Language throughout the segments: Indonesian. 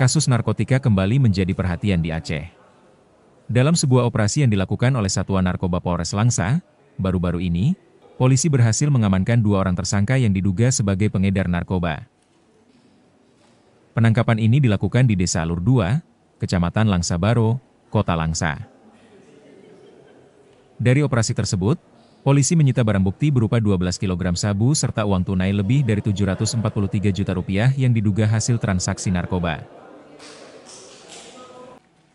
Kasus narkotika kembali menjadi perhatian di Aceh. Dalam sebuah operasi yang dilakukan oleh Satuan Narkoba Polres Langsa, baru-baru ini, polisi berhasil mengamankan 2 orang tersangka yang diduga sebagai pengedar narkoba. Penangkapan ini dilakukan di Desa Alur 2, Kecamatan Langsa Baro, Kota Langsa. Dari operasi tersebut, polisi menyita barang bukti berupa 12 kg sabu serta uang tunai lebih dari Rp743 juta yang diduga hasil transaksi narkoba.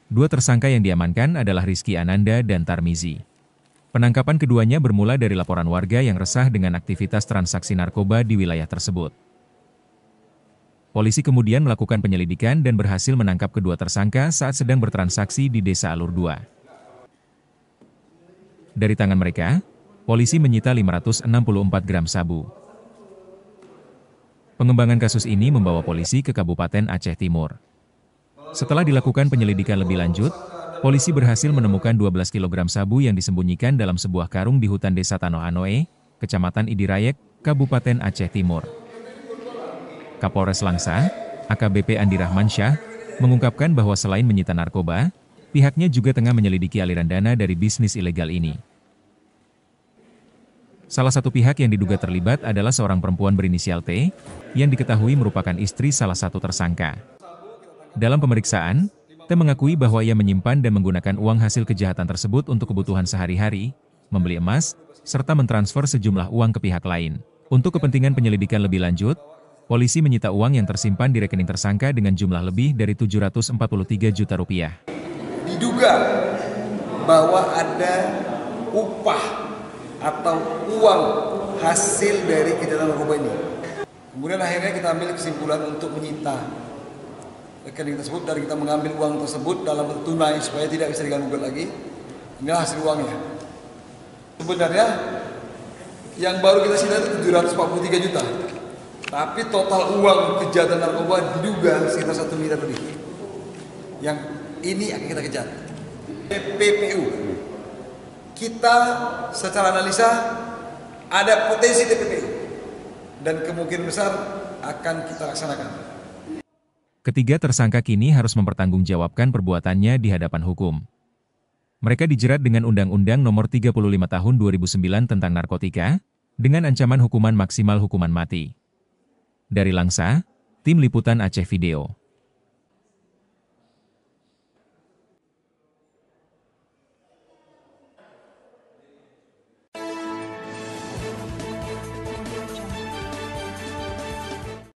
2 tersangka yang diamankan adalah Rizky Ananda dan Tarmizi. Penangkapan keduanya bermula dari laporan warga yang resah dengan aktivitas transaksi narkoba di wilayah tersebut. Polisi kemudian melakukan penyelidikan dan berhasil menangkap kedua tersangka saat sedang bertransaksi di Desa Alur 2. Dari tangan mereka, polisi menyita 564 gram sabu. Pengembangan kasus ini membawa polisi ke Kabupaten Aceh Timur. Setelah dilakukan penyelidikan lebih lanjut, polisi berhasil menemukan 12 kg sabu yang disembunyikan dalam sebuah karung di hutan Desa Tanoh Anoe, Kecamatan Idirayek, Kabupaten Aceh Timur. Kapolres Langsa, AKBP Andi Rahmansyah, mengungkapkan bahwa selain menyita narkoba, pihaknya juga tengah menyelidiki aliran dana dari bisnis ilegal ini. Salah satu pihak yang diduga terlibat adalah seorang perempuan berinisial T, yang diketahui merupakan istri salah satu tersangka. Dalam pemeriksaan, T mengakui bahwa ia menyimpan dan menggunakan uang hasil kejahatan tersebut untuk kebutuhan sehari-hari, membeli emas, serta mentransfer sejumlah uang ke pihak lain. Untuk kepentingan penyelidikan lebih lanjut, polisi menyita uang yang tersimpan di rekening tersangka dengan jumlah lebih dari Rp743 juta. Diduga bahwa ada upah atau uang hasil dari kejahatan narkoba ini. Kemudian akhirnya kita ambil kesimpulan untuk menyita rekening tersebut dan kita mengambil uang tersebut dalam bentuk tunai supaya tidak bisa diganggu lagi. Inilah hasil uangnya. Sebenarnya yang baru kita sita itu 743 juta. Tapi total uang kejahatan narkoba diduga sekitar 1 miliar lebih. Yang ini akan kita kejar. TPPU. Kita secara analisa ada potensi TPPU. Dan kemungkinan besar akan kita laksanakan. Ketiga tersangka kini harus mempertanggungjawabkan perbuatannya di hadapan hukum. Mereka dijerat dengan Undang-Undang Nomor 35 Tahun 2009 tentang narkotika, dengan ancaman hukuman maksimal hukuman mati. Dari Langsa, Tim Liputan Aceh Video.